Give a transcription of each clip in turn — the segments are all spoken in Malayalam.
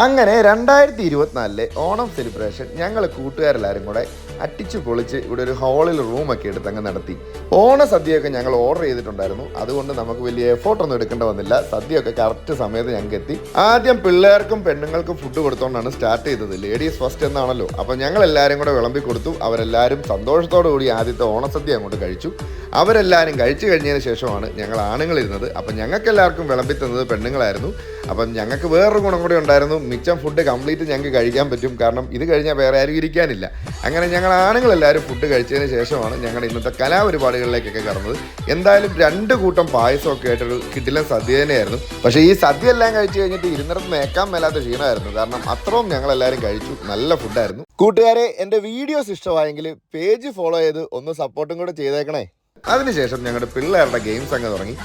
അങ്ങനെ 2024 ഓണം സെലിബ്രേഷൻ ഞങ്ങൾ കൂട്ടുകാരെല്ലാവരും കൂടെ അട്ടിച്ചു പൊളിച്ച് ഇവിടെ ഒരു ഹാളിൽ റൂമൊക്കെ എടുത്ത് അങ്ങ് നടത്തി. ഓണ സദ്യയൊക്കെ ഞങ്ങൾ ഓർഡർ ചെയ്തിട്ടുണ്ടായിരുന്നു. അതുകൊണ്ട് നമുക്ക് വലിയ എഫോർട്ടൊന്നും എടുക്കേണ്ട വന്നില്ല. സദ്യയൊക്കെ കറക്റ്റ് സമയത്ത് ഞങ്ങൾക്ക് എത്തി. ആദ്യം പിള്ളേർക്കും പെണ്ണുങ്ങൾക്കും ഫുഡ് കൊടുത്തോണ്ടാണ് സ്റ്റാർട്ട് ചെയ്തത്. ലേഡീസ് ഫസ്റ്റ് എന്നാണല്ലോ. അപ്പോൾ ഞങ്ങൾ എല്ലാവരും കൂടെ വിളമ്പി കൊടുത്തു. അവരെല്ലാവരും സന്തോഷത്തോടു കൂടി ആദ്യത്തെ ഓണസദ്യ അങ്ങോട്ട് കഴിച്ചു. അവരെല്ലാവരും കഴിച്ചു കഴിഞ്ഞതിന് ശേഷമാണ് ഞങ്ങൾ ആണുങ്ങളിരുന്നത്. അപ്പം ഞങ്ങൾക്ക് എല്ലാവർക്കും വിളമ്പി തന്നത് പെണ്ണുങ്ങളായിരുന്നു. അപ്പം ഞങ്ങൾക്ക് വേറൊരു ഗുണം കൂടി ഉണ്ടായിരുന്നു. മിച്ചം ഫുഡ് കംപ്ലീറ്റ് ഞങ്ങൾക്ക് കഴിക്കാൻ പറ്റും. കാരണം ഇത് കഴിഞ്ഞാൽ വേറെ ആരും ഇരിക്കാനില്ല. അങ്ങനെ ഞങ്ങൾ ആണുങ്ങളെല്ലാവരും ഫുഡ് കഴിച്ചതിന് ശേഷമാണ് ഞങ്ങളുടെ ഇന്നത്തെ കലാപരിപാടികളിലേക്കൊക്കെ കടന്നത്. എന്തായാലും 2 കൂട്ടം പായസമൊക്കെ ആയിട്ടൊരു കിടിലൻ സദ്യ തന്നെയായിരുന്നു. പക്ഷേ ഈ സദ്യ എല്ലാം കഴിച്ചു കഴിഞ്ഞിട്ട് ഇരുന്നിടത്ത് നേക്കാൻ മേലാത്ത ക്ഷീണമായിരുന്നു. കാരണം അത്രയും ഞങ്ങളെല്ലാവരും കഴിച്ചു. നല്ല ഫുഡായിരുന്നു. കൂട്ടുകാരെ, എൻ്റെ വീഡിയോസ് ഇഷ്ടമായെങ്കിൽ പേജ് ഫോളോ ചെയ്ത് ഒന്ന് സപ്പോർട്ടും കൂടെ ചെയ്തേക്കണേ. അതിനുശേഷം ഞങ്ങളുടെ പിള്ളേരുടെ ഗെയിംസ് അങ്ങ് തുടങ്ങി.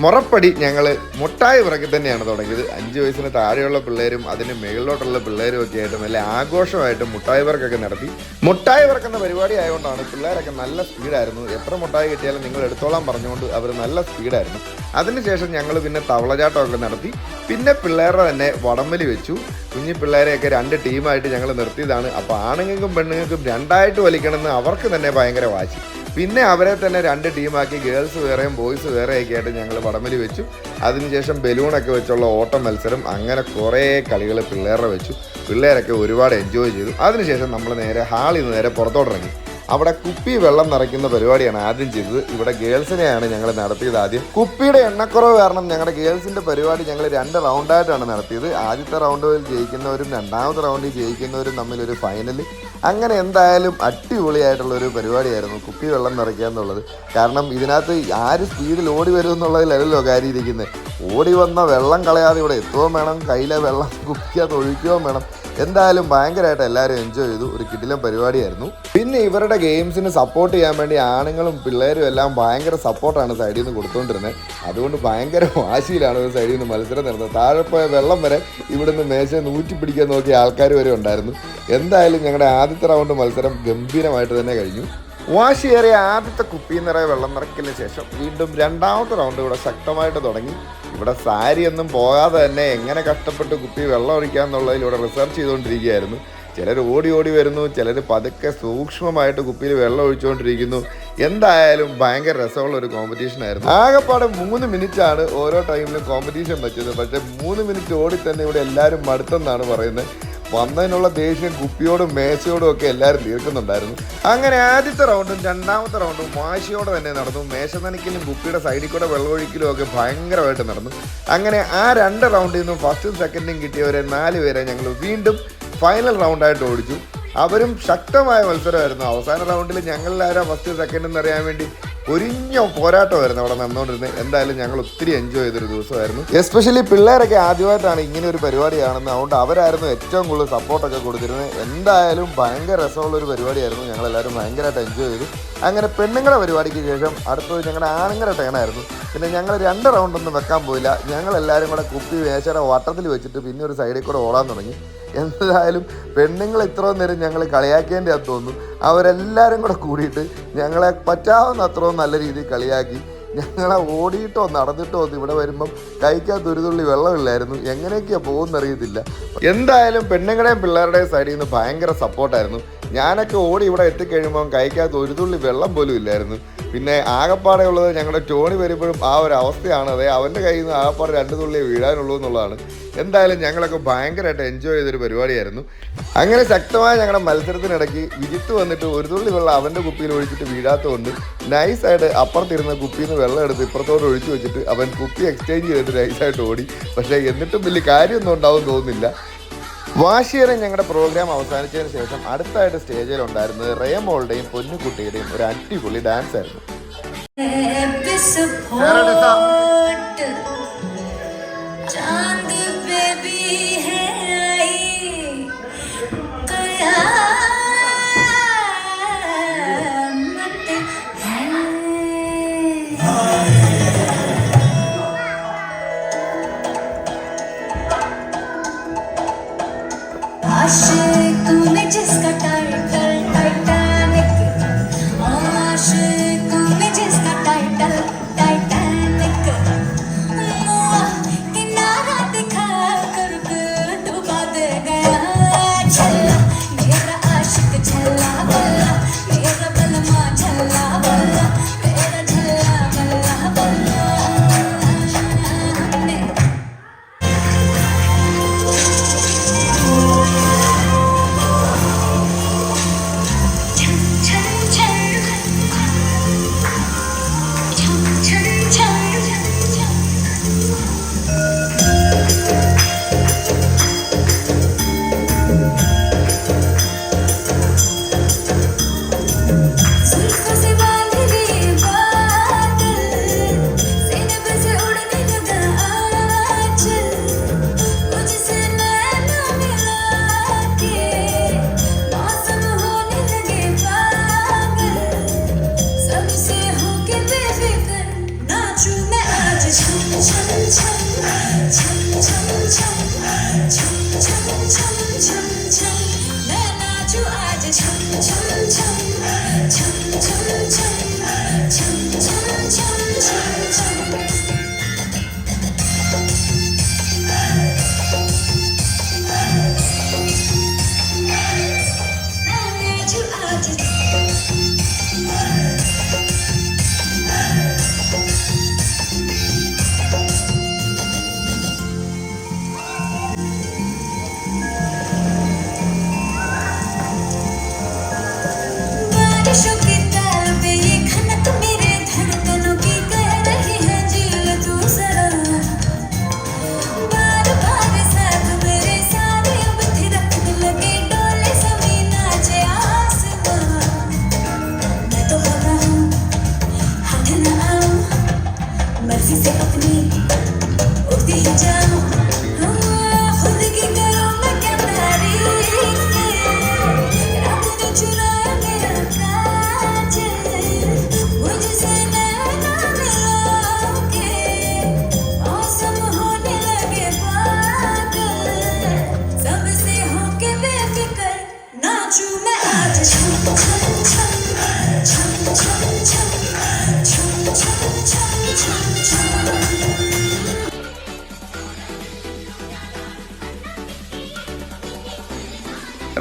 മുറപ്പടി ഞങ്ങൾ മുട്ടായി പിറക്കി തന്നെയാണ് തുടങ്ങിയത്. 5 വയസ്സിന് താഴെയുള്ള പിള്ളേരും അതിന് മുകളിലോട്ടുള്ള പിള്ളേരും ഒക്കെ ആയിട്ട് നല്ല ആഘോഷമായിട്ട് മുട്ടായി പിറക്കൊക്കെ നടത്തി. മുട്ടായി പിറക്കുന്ന പരിപാടി ആയതുകൊണ്ടാണ് പിള്ളേരൊക്കെ നല്ല സ്പീഡായിരുന്നു. എത്ര മുട്ടായി കിട്ടിയാലും നിങ്ങൾ എടുത്തോളാൻ പറഞ്ഞുകൊണ്ട് അവർ നല്ല സ്പീഡായിരുന്നു. അതിനുശേഷം ഞങ്ങൾ പിന്നെ തവളചാട്ടമൊക്കെ നടത്തി. പിന്നെ പിള്ളേരുടെ തന്നെ വടംവലി വെച്ചു. കുഞ്ഞി പിള്ളേരെയൊക്കെ 2 ടീമായിട്ട് ഞങ്ങൾ നിർത്തിയതാണ്. അപ്പോൾ ആണുങ്ങൾക്കും പെണ്ണുങ്ങൾക്കും 2ആയിട്ട് വലിക്കണമെന്ന് അവർക്ക് തന്നെ ഭയങ്കര വാശി. പിന്നെ അവരെ തന്നെ 2 ടീമാക്കി ഗേൾസ് വേറെയും ബോയ്സ് വേറെയൊക്കെ ആയിട്ട് ഞങ്ങൾ വടംവലി വെച്ചു. അതിനുശേഷം ബലൂണൊക്കെ വെച്ചുള്ള ഓട്ട മത്സരം, അങ്ങനെ കുറേ കളികൾ പിള്ളേരുടെ വെച്ചു. പിള്ളേരൊക്കെ ഒരുപാട് എൻജോയ് ചെയ്തു. അതിനുശേഷം നമ്മൾ നേരെ ഹാളിൽ നിന്ന് നേരെ പുറത്തോട്ടിറങ്ങി. അവിടെ കുപ്പി വെള്ളം നിറയ്ക്കുന്ന പരിപാടിയാണ് ആദ്യം ചെയ്തത്. ഇവിടെ ഗേൾസിനെയാണ് ഞങ്ങൾ നടത്തിയത്. ആദ്യം കുപ്പിയുടെ എണ്ണക്കുറവ് കാരണം ഞങ്ങളുടെ ഗേൾസിൻ്റെ പരിപാടി ഞങ്ങൾ 2 റൗണ്ടായിട്ടാണ് നടത്തിയത്. ആദ്യത്തെ റൗണ്ടിൽ ജയിക്കുന്നവരും രണ്ടാമത്തെ റൗണ്ടിൽ ജയിക്കുന്നവരും തമ്മിലൊരു ഫൈനൽ. അങ്ങനെ എന്തായാലും അടിപൊളിയായിട്ടുള്ളൊരു പരിപാടിയായിരുന്നു കുപ്പി വെള്ളം നിറയ്ക്കുക എന്നുള്ളത്. കാരണം ഇതിനകത്ത് ആര് സ്പീഡിൽ ഓടി വരും എന്നുള്ളതിലല്ലോ കാര്യം ഇരിക്കുന്നത്. ഓടി വന്ന വെള്ളം കളയാതെ ഇവിടെ എത്തുകയും വേണം, കയ്യിലെ വെള്ളം കുപ്പിക്കകത്ത് ഒഴിക്കുകയും വേണം. എന്തായാലും ഭയങ്കരമായിട്ട് എല്ലാവരും എൻജോയ് ചെയ്തു. ഒരു കിടിലൻ പരിപാടിയായിരുന്നു. പിന്നെ ഇവരുടെ ഗെയിംസിന് സപ്പോർട്ട് ചെയ്യാൻ വേണ്ടി ആണുങ്ങളും പിള്ളേരും എല്ലാം ഭയങ്കര സപ്പോർട്ടാണ് സൈഡിൽ നിന്ന് കൊടുത്തുകൊണ്ടിരുന്നത്. അതുകൊണ്ട് ഭയങ്കര വാശിയിലാണ് ഒരു സൈഡിൽ നിന്ന് മത്സരം നടന്നത്. താഴെ പോയ വെള്ളം വരെ ഇവിടുന്ന് മേശ നൂറ്റിപ്പിടിക്കാൻ നോക്കിയ ആൾക്കാർ വരെ ഉണ്ടായിരുന്നു. എന്തായാലും ഞങ്ങളുടെ ആദ്യത്തെ റൗണ്ട് മത്സരം ഗംഭീരമായിട്ട് തന്നെ കഴിഞ്ഞു. വാശിയേറിയ ആദ്യത്തെ കുപ്പി നിറയെ വെള്ളം നിറയ്ക്കലിന് ശേഷം വീണ്ടും രണ്ടാമത്തെ റൗണ്ട് ഇവിടെ ശക്തമായിട്ട് തുടങ്ങി. ഇവിടെ സാരിയൊന്നും പോകാതെ തന്നെ എങ്ങനെ കഷ്ടപ്പെട്ട് കുപ്പി വെള്ളം ഒഴിക്കാമെന്നുള്ളതിൽ ഇവിടെ റിസർച്ച് ചെയ്തുകൊണ്ടിരിക്കുകയായിരുന്നു. ചിലർ ഓടി ഓടി വരുന്നു, ചിലർ പതുക്കെ സൂക്ഷ്മമായിട്ട് കുപ്പിയിൽ വെള്ളം ഒഴിച്ചുകൊണ്ടിരിക്കുന്നു. എന്തായാലും ഭയങ്കര രസമുള്ള ഒരു കോമ്പറ്റീഷനായിരുന്നു. ആകെപ്പാടെ 3 മിനിറ്റാണ് ഓരോ ടൈമിലും കോമ്പറ്റീഷൻ വെച്ചത്. പക്ഷേ 3 മിനിറ്റ് ഓടി തന്നെ ഇവിടെ എല്ലാവരും മടുത്തെന്നാണ് പറയുന്നത്. വന്നതിനുള്ള ദേഷ്യം കുപ്പിയോടും മേശയോടും ഒക്കെ എല്ലാവരും തീർക്കുന്നുണ്ടായിരുന്നു. അങ്ങനെ ആദ്യത്തെ റൗണ്ടും രണ്ടാമത്തെ റൗണ്ടും വാശിയോടെ തന്നെ നടന്നു. മേശ നനയ്ക്കലും കുപ്പിയുടെ സൈഡിൽ കൂടെ വെള്ളമൊഴിക്കലും ഒക്കെ ഭയങ്കരമായിട്ട് നടന്നു. അങ്ങനെ ആ 2 റൗണ്ടിൽ നിന്നും ഫസ്റ്റും സെക്കൻഡും കിട്ടിയവരെ 4 പേരെ ഞങ്ങൾ വീണ്ടും ഫൈനൽ റൗണ്ടായിട്ട് ഓടിച്ചു. അവരും ശക്തമായ മത്സരമായിരുന്നു. അവസാന റൗണ്ടിൽ ഞങ്ങളാരാ ഫസ്റ്റ് സെക്കൻഡ് എന്നറിയാൻ വേണ്ടി ഒരിഞ്ഞ പോരാട്ടമായിരുന്നു അവിടെ നടന്നുകൊണ്ടിരുന്നത്. എന്തായാലും ഞങ്ങൾ ഒത്തിരി എൻജോയ് ചെയ്തൊരു ദിവസമായിരുന്നു. എസ്പെഷ്യലി പിള്ളേരൊക്കെ ആദ്യമായിട്ടാണ് ഇങ്ങനെ ഒരു പരിപാടി കാണുന്നത്. അതുകൊണ്ട് അവരായിരുന്നു ഏറ്റവും കൂടുതൽ സപ്പോർട്ടൊക്കെ കൊടുത്തിരുന്നത്. എന്തായാലും ഭയങ്കര രസമുള്ളൊരു പരിപാടിയായിരുന്നു. ഞങ്ങളെല്ലാവരും ഭയങ്കരമായിട്ട് എൻജോയ് ചെയ്തു. അങ്ങനെ പെണ്ണുങ്ങളുടെ പരിപാടിക്ക് ശേഷം അടുത്തത് ഞങ്ങളുടെ ആണുങ്ങളുടെ ടേണായിരുന്നു. പിന്നെ ഞങ്ങൾ 2 റൗണ്ടൊന്നും വെക്കാൻ പോയില്ല. ഞങ്ങളെല്ലാവരും കൂടെ കുപ്പി മേശയുടെ വട്ടത്തിൽ വെച്ചിട്ട് പിന്നെ ഒരു സൈഡിൽ കൂടെ ഓടാൻ തുടങ്ങി. എന്തായാലും പെണ്ണുങ്ങൾ ഇത്രയും നേരം ഞങ്ങൾ കളിയാക്കേണ്ടി അത് തോന്നുന്നു. അവരെല്ലാവരും കൂടെ കൂടിയിട്ട് ഞങ്ങളെ പറ്റാവുന്ന അത്രയും നല്ല രീതിയിൽ കളിയാക്കി. ഞങ്ങളെ ഓടിയിട്ടോ നടന്നിട്ടോ ഒന്നും ഇവിടെ വരുമ്പം കഴിക്കാത്ത ഒരു തുള്ളി വെള്ളമില്ലായിരുന്നു. എങ്ങനെയൊക്കെയാണ് പോകുന്നറിയത്തില്ല. എന്തായാലും പെണ്ണുങ്ങളുടെയും പിള്ളേരുടെയും സൈഡിൽ നിന്ന് ഭയങ്കര സപ്പോർട്ടായിരുന്നു. ഞാനൊക്കെ ഓടി ഇവിടെ എത്തിക്കഴിയുമ്പം കഴിക്കാത്ത ഒരു തുള്ളി വെള്ളം പോലും ഇല്ലായിരുന്നു. പിന്നെ ആകപ്പാടെ ഉള്ളത് ഞങ്ങളുടെ ടോണി വരുമ്പോഴും ആ ഒരു അവസ്ഥയാണ്. അതെ, അവൻ്റെ കയ്യിൽ നിന്ന് ആകപ്പാടെ 2 തുള്ളിയെ വീഴാനുള്ളൂ എന്നുള്ളതാണ്. എന്തായാലും ഞങ്ങളൊക്കെ ഭയങ്കരമായിട്ട് എൻജോയ് ചെയ്തൊരു പരിപാടിയായിരുന്നു. അങ്ങനെ ശക്തമായ ഞങ്ങളുടെ മത്സരത്തിനിടയ്ക്ക് വിജിത്ത് വന്നിട്ട് ഒരു തുള്ളി വെള്ളം അവൻ്റെ കുപ്പിയിൽ ഒഴിച്ചിട്ട് വീഴാത്തതുകൊണ്ട് നൈസായിട്ട് അപ്പുറത്തിരുന്ന കുപ്പിയിൽ നിന്ന് വെള്ളം എടുത്ത് ഇപ്പുറത്തോട്ട് ഒഴിച്ചു വെച്ചിട്ട് അവൻ കുപ്പി എക്സ്ചേഞ്ച് ചെയ്തിട്ട് നൈസായിട്ട് ഓടി. പക്ഷേ എന്നിട്ടും വലിയ കാര്യമൊന്നും ഉണ്ടാവും തോന്നുന്നില്ല. വാശിയേറെ ഞങ്ങളുടെ പ്രോഗ്രാം അവസാനിച്ചതിന് ശേഷം അടുത്തായിട്ട് സ്റ്റേജിൽ ഉണ്ടായിരുന്നത് റേമോളുടെയും പൊന്നുകുട്ടിയുടെയും ഒരു അടിപൊളി ഡാൻസ് ആയിരുന്നു. जिसका टाइटल टाइटैनिक, आशिक में जिसका टाइटल टाइटैनिक, किनारा दिखा कर डुबा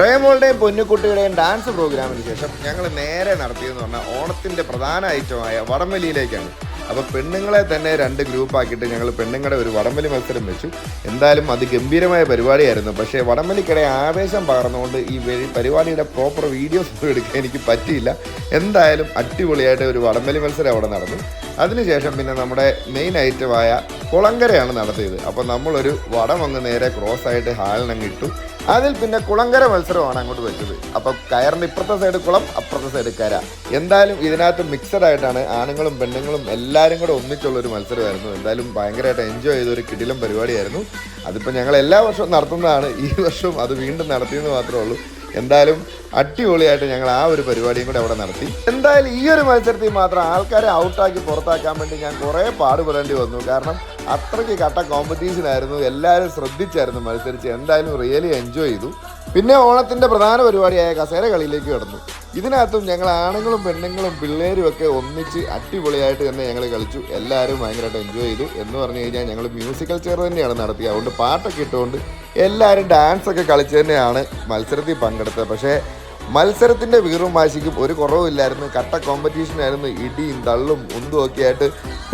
റേമോളുടെയും പൊന്നുകുട്ടിയുടെയും ഡാൻസ് പ്രോഗ്രാമിന് ശേഷം ഞങ്ങൾ നേരെ നടത്തിയെന്ന് പറഞ്ഞാൽ ഓണത്തിൻ്റെ പ്രധാന ഐറ്റമായ വടംവലിയിലേക്കാണ്. അപ്പോൾ പെണ്ണുങ്ങളെ തന്നെ 2 ഗ്രൂപ്പാക്കിയിട്ട് ഞങ്ങൾ പെണ്ണുങ്ങളുടെ ഒരു വടംവലി മത്സരം വെച്ചു. എന്തായാലും അത് ഗംഭീരമായ പരിപാടിയായിരുന്നു. പക്ഷേ വടംവലിക്കിടെ ആവേശം പകർന്നുകൊണ്ട് ഈ പരിപാടിയുടെ പ്രോപ്പർ വീഡിയോസ് ഒന്നും എടുക്കാൻ എനിക്ക് പറ്റിയില്ല. എന്തായാലും അടിപൊളിയായിട്ട് ഒരു വടംവലി മത്സരം അവിടെ നടന്നു. അതിനുശേഷം പിന്നെ നമ്മുടെ മെയിൻ ഐറ്റമായ കുളങ്കരയാണ് നടത്തിയത്. അപ്പോൾ നമ്മളൊരു വടം അങ്ങ് നേരെ ക്രോസ് ആയിട്ട് ഹാളിനങ്ങ് ഇട്ടു. അതിൽ പിന്നെ കുളങ്കര മത്സരമാണ് അങ്ങോട്ട് വെച്ചത്. അപ്പോൾ കയറിൻ്റെ ഇപ്പുറത്തെ സൈഡ് കുളം, അപ്പുറത്തെ സൈഡ് കര. എന്തായാലും ഇതിനകത്ത് മിക്സഡ് ആയിട്ടാണ് ആണുങ്ങളും പെണ്ണുങ്ങളും എല്ലാവരും കൂടെ ഒന്നിച്ചുള്ളൊരു മത്സരമായിരുന്നു. എന്തായാലും ഭയങ്കരമായിട്ട് എൻജോയ് ചെയ്തൊരു കിടിലം പരിപാടിയായിരുന്നു. അതിപ്പോൾ ഞങ്ങൾ എല്ലാ വർഷവും നടത്തുന്നതാണ്. ഈ വർഷവും അത് വീണ്ടും നടത്തിയെന്ന് മാത്രമേ ഉള്ളൂ. എന്തായാലും അടിപൊളിയായിട്ട് ഞങ്ങൾ ആ ഒരു പരിപാടിയും കൂടെ അവിടെ നടത്തി. എന്തായാലും ഈ ഒരു മത്സരത്തിൽ മാത്രം ആൾക്കാരെ ഔട്ടാക്കി പുറത്താക്കാൻ വേണ്ടി ഞാൻ കുറേ പാടുപെടേണ്ടി വന്നു. കാരണം അത്രയ്ക്ക് കട്ട കോമ്പറ്റീഷൻ ആയിരുന്നു. എല്ലാവരും ശ്രദ്ധിച്ചായിരുന്നു മത്സരിച്ച്. എന്തായാലും റിയലി എൻജോയ് ചെയ്തു. പിന്നെ ഓണത്തിൻ്റെ പ്രധാന പരിപാടിയായ കസേര കളിയിലേക്ക് കടന്നു. ഇതിനകത്തും ഞങ്ങൾ ആണുങ്ങളും പെണ്ണുങ്ങളും പിള്ളേരും ഒക്കെ ഒന്നിച്ച് അടിപൊളിയായിട്ട് തന്നെ ഞങ്ങൾ കളിച്ചു. എല്ലാവരും ഭയങ്കരമായിട്ട് എൻജോയ് ചെയ്തു. എന്ന് പറഞ്ഞു കഴിഞ്ഞാൽ ഞങ്ങൾ മ്യൂസിക്കൽ ചെയർ തന്നെയാണ് നടത്തിയത്. അതുകൊണ്ട് പാട്ടൊക്കെ ഇട്ടുകൊണ്ട് എല്ലാവരും ഡാൻസൊക്കെ കളിച്ച് തന്നെയാണ് മത്സരത്തിൽ പങ്കെടുത്തത്. പക്ഷേ മത്സരത്തിൻ്റെ വീറും വാശിക്കും ഒരു കുറവുമില്ലായിരുന്നു. കട്ട കോമ്പറ്റീഷനായിരുന്നു. ഇടിയും തള്ളും ഉന്തും ഒക്കെ ആയിട്ട്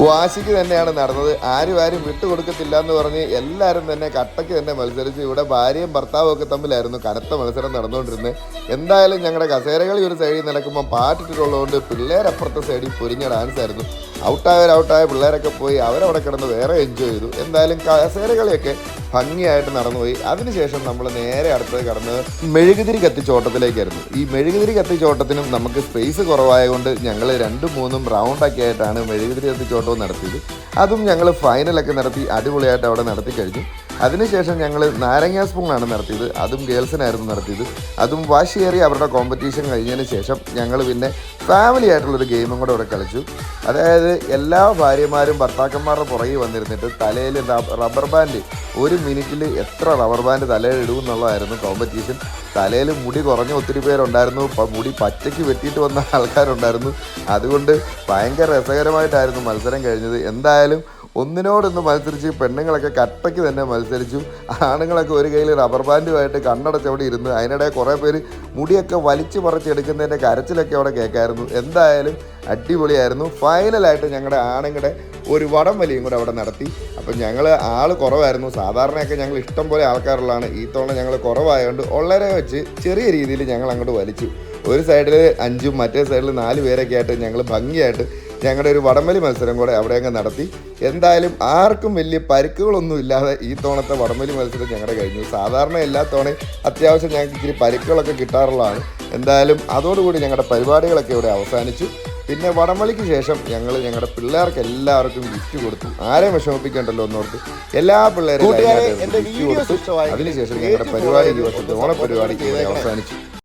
വാശിക്ക് തന്നെയാണ് നടന്നത്. ആരും വിട്ടുകൊടുക്കത്തില്ല എന്ന് പറഞ്ഞ് എല്ലാവരും തന്നെ കട്ടയ്ക്ക് തന്നെ മത്സരിച്ച്. ഇവിടെ ഭാര്യയും ഭർത്താവും ഒക്കെ തമ്മിലായിരുന്നു കനത്ത മത്സരം നടന്നുകൊണ്ടിരുന്നത്. എന്തായാലും ഞങ്ങളുടെ കസേരകളി ഒരു സൈഡിൽ നടക്കുമ്പോൾ പാട്ടിട്ടുള്ളതുകൊണ്ട് പിള്ളേരപ്പുറത്തെ സൈഡിൽ പൊരിഞ്ഞ ഡാൻസായിരുന്നു. ഔട്ടായ പിള്ളേരൊക്കെ പോയി അവരവിടെ കിടന്ന് വേറെ എൻജോയ് ചെയ്തു. എന്തായാലും കസേരകളിയൊക്കെ ഭംഗിയായിട്ട് നടന്നുപോയി. അതിനുശേഷം നമ്മൾ നേരെ അടുത്തത് കടന്നത് മെഴുകുതിരി കത്തിച്ചോട്ടത്തിലേക്കായിരുന്നു. ഈ മെഴുകുതിരി കത്തിച്ചോട്ടത്തിനും നമുക്ക് സ്പേസ് കുറവായതുകൊണ്ട് ഞങ്ങൾ 2-3 റൗണ്ടൊക്കെ ആയിട്ടാണ് മെഴുകുതിരി കത്തിച്ചോട്ടവും നടത്തിയത്. അതും ഞങ്ങൾ ഫൈനലൊക്കെ നടത്തി അടിപൊളിയായിട്ട് അവിടെ നടത്തി കഴിഞ്ഞു. അതിനുശേഷം ഞങ്ങൾ നാരങ്ങ സ്പൂണാണ് നടത്തിയത്. അതും ഗേൾസിനായിരുന്നു നടത്തിയത്. അതും വാശിയേറി അവരുടെ കോമ്പറ്റീഷൻ കഴിഞ്ഞതിന് ശേഷം ഞങ്ങൾ പിന്നെ ഫാമിലി ആയിട്ടുള്ളൊരു ഗെയിമും കൂടെ അവിടെ കളിച്ചു. അതായത് എല്ലാ ഭാര്യമാരും ഭർത്താക്കന്മാരുടെ പുറകെ വന്നിരുന്നിട്ട് തലയിൽ റബ്ബർ ബാൻഡ് 1 മിനിറ്റിൽ എത്ര റബ്ബർ ബാൻഡ് തലയിൽ ഇടും എന്നുള്ളതായിരുന്നു കോമ്പറ്റീഷൻ. തലയിൽ മുടി കുറഞ്ഞ ഒത്തിരി പേരുണ്ടായിരുന്നു. മുടി പച്ചയ്ക്ക് വെട്ടിയിട്ട് വന്ന ആൾക്കാരുണ്ടായിരുന്നു. അതുകൊണ്ട് ഭയങ്കര രസകരമായിട്ടായിരുന്നു മത്സരം കഴിഞ്ഞത്. എന്തായാലും ഒന്നിനോടൊന്ന് മത്സരിച്ച് പെണ്ണുങ്ങളൊക്കെ കട്ടയ്ക്ക് തന്നെ മത്സരിച്ചു. ആണുങ്ങളൊക്കെ ഒരു കയ്യിൽ റബ്ബർ ബാൻഡുമായിട്ട് കണ്ണടച്ചവിടെ ഇരുന്ന് അതിനിടെ കുറേ പേര് മുടിയൊക്കെ വലിച്ചു പറിച്ചെടുക്കുന്നതിൻ്റെ കരച്ചിലൊക്കെ അവിടെ കേൾക്കായിരുന്നു. എന്തായാലും അടിപൊളിയായിരുന്നു. ഫൈനലായിട്ട് ഞങ്ങളുടെ ആണുങ്ങളുടെ ഒരു വടം വലിയും കൂടെ അവിടെ നടത്തി. അപ്പം ഞങ്ങൾ ആൾ കുറവായിരുന്നു. സാധാരണയൊക്കെ ഞങ്ങൾ ഇഷ്ടം പോലെ ആൾക്കാരുള്ളതാണ്. ഈ തവണ ഞങ്ങൾ കുറവായതുകൊണ്ട് ഉള്ളവരെ വെച്ച് ചെറിയ രീതിയിൽ ഞങ്ങൾ അങ്ങോട്ട് വലിച്ചു. ഒരു സൈഡിൽ 5 മറ്റേ സൈഡിൽ 4 പേരൊക്കെ ആയിട്ട് ഞങ്ങൾ ഭംഗിയായിട്ട് ഞങ്ങളുടെ ഒരു വടംവലി മത്സരം കൂടെ അവിടെ അങ്ങ് നടത്തി. എന്തായാലും ആർക്കും വലിയ പരിക്കുകളൊന്നും ഇല്ലാതെ ഈ തവണത്തെ വടംവലി മത്സരം ഞങ്ങളുടെ കഴിഞ്ഞു. സാധാരണ എല്ലാ തവണയും അത്യാവശ്യം ഞങ്ങൾക്ക് ഇച്ചിരി പരിക്കുകളൊക്കെ കിട്ടാറുള്ളതാണ്. എന്തായാലും അതോടുകൂടി ഞങ്ങളുടെ പരിപാടികളൊക്കെ ഇവിടെ അവസാനിച്ചു. പിന്നെ വടംവലിക്ക് ശേഷം ഞങ്ങൾ ഞങ്ങളുടെ പിള്ളേർക്ക് എല്ലാവർക്കും ഗിഫ്റ്റ് കൊടുത്തു. ആരെയും വിഷമിപ്പിക്കണ്ടല്ലോ എന്നോർത്ത് എല്ലാ പിള്ളേരും ഗിഫ്റ്റ് കൊടുത്തു. അതിനുശേഷം ഞങ്ങളുടെ പരിപാടി ഈ വർഷത്തെ ഓണപരിപാടി ഇവിടെ അവസാനിച്ചു.